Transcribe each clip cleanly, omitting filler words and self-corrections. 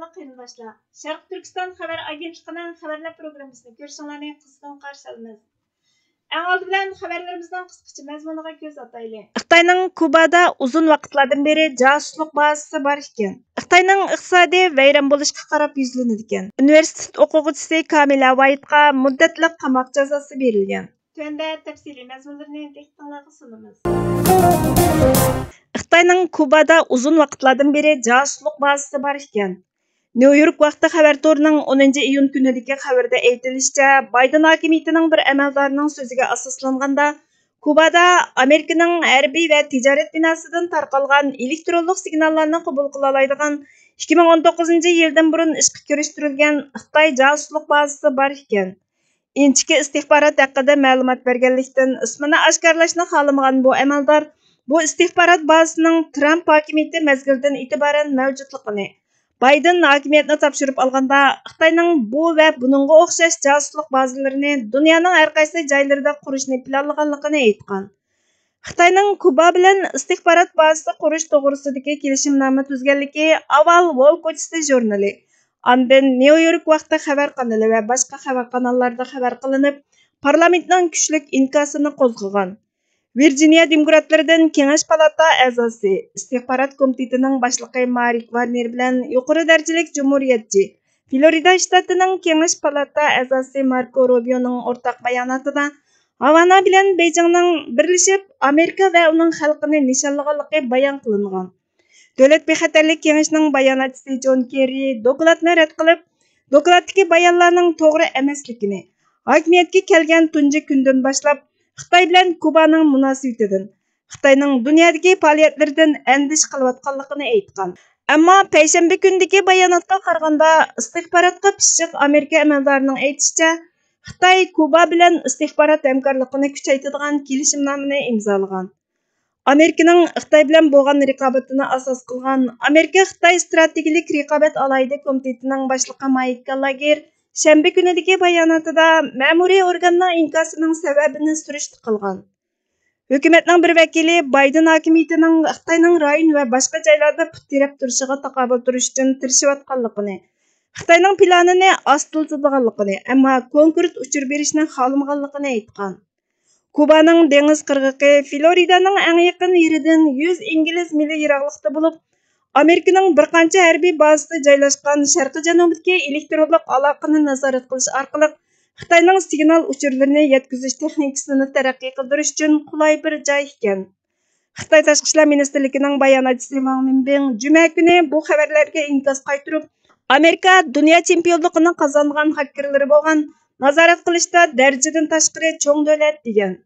Qadırlıq qarindoshlar, Sharq Turkiston xabar agentligining xabarlar programmasini ko'rishinglarni qizg'in qarshi olamiz. Eng oldi bilan xabarlarimizning qisqacha mazmuniga ko'z ataylik. Xitoyning Kubada uzun vaqtlardan beri josuslik bazasi bor ekan. Xitoyning iqtisodiy vayron bo'lishga qarab yuzlanadi ekan. Universitet o'quvchisi Kamila Vaytga muddatli qamoq jazosi berilgan. Tunda tafsiliy mazmunlarni diqqatingizga sunamiz. Xitoyning Kubada uzun vaqtlardan beri josuslik bazasi bor ekan. New York vaqti xabar torining 10 iyun kunidagi xabarda aytilishicha, Bayden hokimiyatining bir amaldorining so'ziga asoslanganda, Kubada Amerikaning harbiy va tijorat binosidan tarqalgan elektronlik signallarni qabul qila oladigan 2019-yildan burun ishga kirishtirilgan Xitoy josuslik bazasi bor ekan. Inchki istihborot haqida ma'lumot berganlikdan ismini oshkorlashni xohlamagan bu amaldor bu istihborot bazasining Trump hokimiyati mezgilidan e'tiboran mavjudligini, Bayden hokimiyatni topshirib olganda Xitoyning bu va buningga o'xshash josuslik bazalarini dunyoning har qaysi joylarida qurishni planlaganligini aytgan. Xitoyning Kuba bilan istihborot bazasi qurish to'g'risidagi kelishimnoma tuzganligi avval Wall ko'chasi jurnali, andin New York vaqti xabar kanali va boshqa xabar kanallarida xabar qilinib, parlamentning kuchlik inkosini qo'zg'agan. Virginia demokratlaridan Kengash palata a'zosi, istihborot komitetining boshlig'i Marik Warner bilan yuqori darajalik jumhuriyatchi, Florida shtatining Kengash palata a'zosi Marco Rubioning o'rtaq bayonotida Havana bilan Beijingning birlashib Amerika va uning xalqini nishonlaganligi bayon qilingan. Davlat bexatarlik kengashining bayonotchisi John Kerry dokladni rad qilib, dokladdagi bayonlarning to'g'ri emasligini, hokimiyatga kelgan tunji kundan boshlab Xitoy bilan Kubaning munosabatidan, Xitoyning dunyodagi faoliyatlaridan andish qilayotganligini aytgan. Ammo payshanba kundagi bayonotga qaraganda, istihborotga pishiq Amerika amaldorining aytishicha, Xitoy Kuba bilan istihborot hamkorligini kuchaytiradigan kelishimnomani imzolagan. Amerikaning Xitoy bilan bo'lgan raqobatini asos qilgan Amerika-Xitoy strategik raqobat alayida komitetining boshlig'i Mike Gallagher shanba kunidagi bayonotida ma'muriy organning inkosining sababini surishti qilgan. Hukumatning bir vakili Bayden hokimiyatining Xitoyning rayon va boshqa joylarda put terib turishiga taqobil turish uchun tirishayotganligini, Xitoyning planini ostiltadiganligini, ammo konkret uchur berishni xohlamaganligini aytgan. Kubaning dengiz qirg'oqi Floridaning eng yaqin yeridan 100 ingliz mili yiroqlikda bo'lib, Amerikaning bir qancha harbiy bazasida joylashgan sharqi-janubdagi elektronlik aloqani nazorat qilish orqali Xitoyning signal uchurlarini yetkazish texnikasini taraqqiy qildirish uchun qulay bir joy ekan. Xitoy Tashqi ishlar ministrligining bayonotchisi Wang Wenbin juma kuni bu xabarlarga inkos qaytirib, Amerika dunyo chempionligini qozongan hakkerlari bo'lgan nazorat qilishda darajadan tashqari cho'ng davlat degan.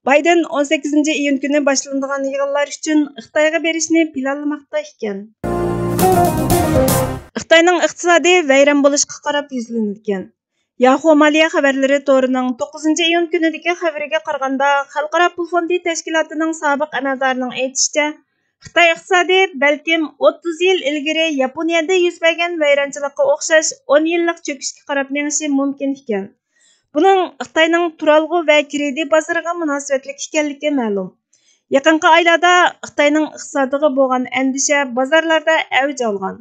Bayden 18 iyun kuni boshlanadigan yig'inlar uchun Xitoyga berishni planlamoqda ekan. Xitoyning iqtisodiy vayron bo'lishga qarab yuzlangan. Yahoo Maliya xabarlari to'rining 9 iyun kunidagi xabariga qaraganda, Xalqaro pul fondi tashkilotining sobiq amaldorining aytishicha, Xitoy iqtisodi balkim 30 yil ilgari Yaponiyada yuz bergan vayronchilikqa o'xshash 10 yillik cho'kishga qarab menishi mumkin ekan. Buning Xitoyning turalg'u va kredit bozoriga munosabatli ekanligi ma'lum. Yaqinqi oylarda Xitoyning iqtisodiga bo'lgan andisha bozorlarda avj olgan.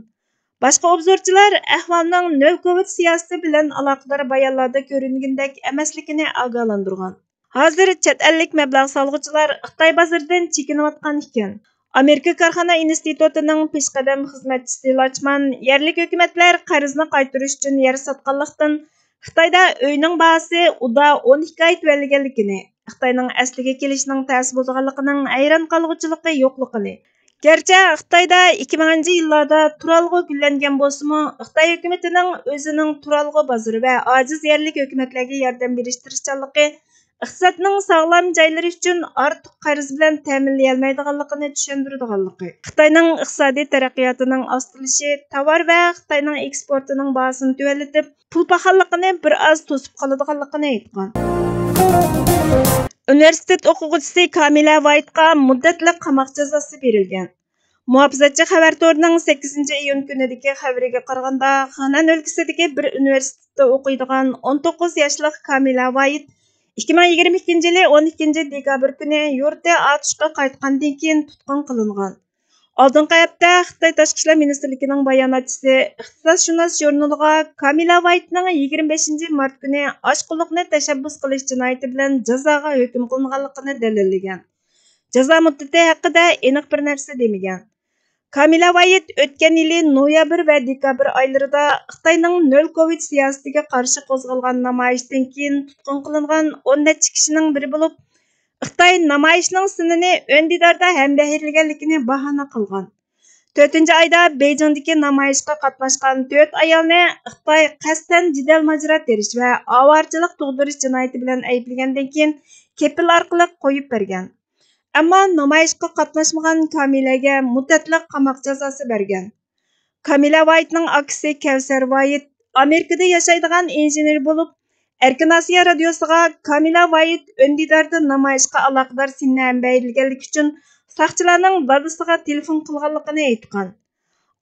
Boshqa obzorchilar ahvolning nol covid siyosati bilan aloqador bayonlarda ko'ringandek emasligini ogohlantirgan. Hozir chet ellik mablag' solg'uvchilar Xitoy bozoridan chekinayotgan ekan. Amerika korxona institutining peshqadam xizmatchisi Lachman yerlik hukumatlar qarzni qaytarish uchun yer sotganlikdan Xitoyda uyning bahasi uda 12 oy tuvalganligini, Xitoyning asliga kelishining ta'sir bo'lganligining hayron qolg'uchiligi yo'qligini. Gerçi Xitoyda 2000-yillarda turalg'u gullangan bo'lsa-mu, Xitoy hukumatining o'zining turalg'u bozori va ojiz yerlik hukumatlarga yordam berish tirishchanligi iqtisodning sog'lom joylari uchun ortiq qarz bilan ta'minlay olmaydiganligini tushuntiradiganligi. Xitoyning iqtisodiy taraqqiyotining ostilishi tovar va Xitoyning eksportining bahosini tuvallatib, pul paxalligini bir oz to'sib qoladiganligini aytgan. Universitet o'quvchisi Kamila Vaytga muddatli qamoq jazosi berilgan. Muhofizatchi xabar torining 8 iyun kunidagi xabariga qaraganda, Xanan o'lkasidagi bir universitetda o'qiydigan 19 yoshli Kamila Vayt 2022 yili 12 dekabr kuni yurti Atishga qaytgandan keyin tutqun qilingan. Алдыңғы hafta Xitoy Tashqi ishlar ministrligining bayonotchisi Iqtisodshunos jurnaliga Kamila Whitening 25 mart kuni oshqo'lliqni tashabbus qilish jinoyati bilan jazoga hukm qilinganligini dalillagan. Jazo muddati haqida aniq bir narsa demagan. Kamila White o'tgan yili noyabr va dekabr oylarida Xitoyning nol Covid siyosatiga qarshi qo'zg'algan namoyishdan keyin tutqun qilingan 10 necha kishining biri bo'lib, Xitoy namoyishning sinini o'ndidarda hambahirlaganligini bahona qilgan. 4-oyda Beijingdagi namoyishga qatnashgan 4 ayolni Xitoy qasddan jidal majra terish va ovorchilik tug'dirish jinoyati bilan ayblagandan keyin kepil orqali qo'yib bergan. Ammo namoyishga qatnashmagan Kamilaga muddatli qamoq jazosi bergan. Kamila Whitening akasi Kevsar White Amerikada yashaydigan injener bo'lib, Erkin Asiya radiosiga Kamila White o'ndidarda namoyishga aloqador sinni hambahirlaganligi uchun saqchilarning dadasiga telefon qilganligini aytgan.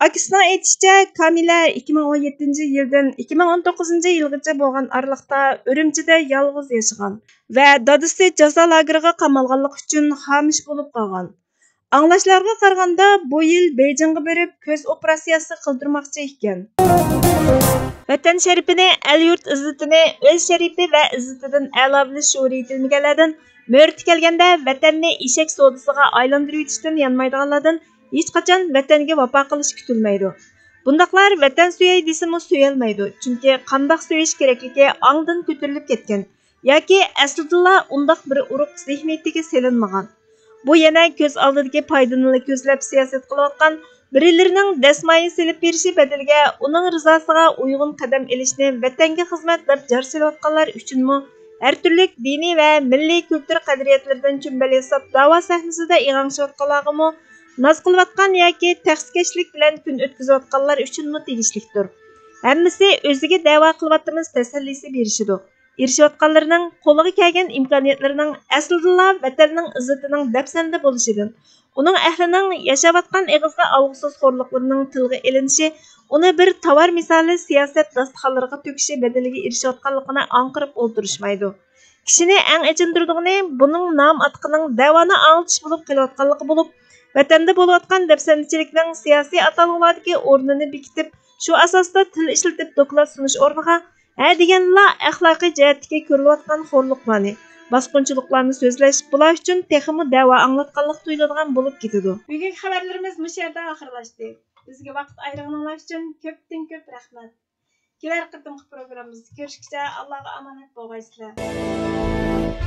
Akasining aytishicha, Kamila 2017-yildan 2019-yilgacha bo'lgan araliqda Urumchida yolg'iz yashagan va dadasi jazo lageriga qamalganligi uchun xomish bo'lib qolgan. Anglashlarga qaraganda bu yil Beijingga berib ko'z operatsiyasi qildirmoqchi ekan. Vatan sharifini, el-yurt izzatini, o'z sharifi va izzatidan a'lo bilish shuuri yetilmaganlardan, mo'rti kelganda vatanni eshak savdosiga aylantirib yetishdan yanmaydiganlardan hech qachon vatanga vafo qilish kutilmaydi. Bundaqlar vatan suyay desimi suyalmaydi, chunki qandoq suyish kerakligi ongdan ko'tarilib ketgan yoki aslida undaq bir urug' zihniyatiga selinmagan. Bu yana ko'z oldidagi foydani ko'zlab siyosat qilayotgan birilarining dasmoyi silib berishi badaliga uning rizosiga uyg'un qadam ilishni vatanga xizmat deb jar solayotganlar uchunmi har turli diniy va milliy kultur qadriyatlardan chumbal hisob da'vo sahnasida ig'anishayotganlargami noz qilayotgan yoki tahsikashlik bilan kun o'tkazayotganlar uchunmi tegishlikdir. Hammasi o'ziga da'vo qilyapmiz tasallisi berishidi. Erishayotganlarning qo'liga kelgan imkoniyatlarining aslida vatanning izzatining dafsanda bo'lishidan, uning ahlining yashayotgan eg'izga olg'usiz xo'rliqlarining tilga ilinishi, uni bir tovar misoli siyosat dasturxonlariga to'kishi badaliga erishayotganligini anqirib o'ltirishmaydi. Kishini eng achindirdig'ini buning nom atqining da'voni anglitish bo'lib kelayotganligi bo'lib, vatanda bo'layotgan dafsandachilikning siyosiy atalg'ulardagi o'rnini bekitib, shu asosda til ishlatib doklad sunish o'rniga deganla axloqiy jihatdagi ko'rilayotgan xo'rliqlarni, bosqinchiliklarni so'zlash bular uchun texmi da'vo anglatganlik tuyuladigan bo'lib ketadi. Bugungi xabarlarimiz bu yerda oxirlashdi. Bizga vaqt ayirganingiz uchun ko'p rahmat. Kelar qatimqi programmamizda ko'rishguncha Allohga omonat bo'lgaysizlar.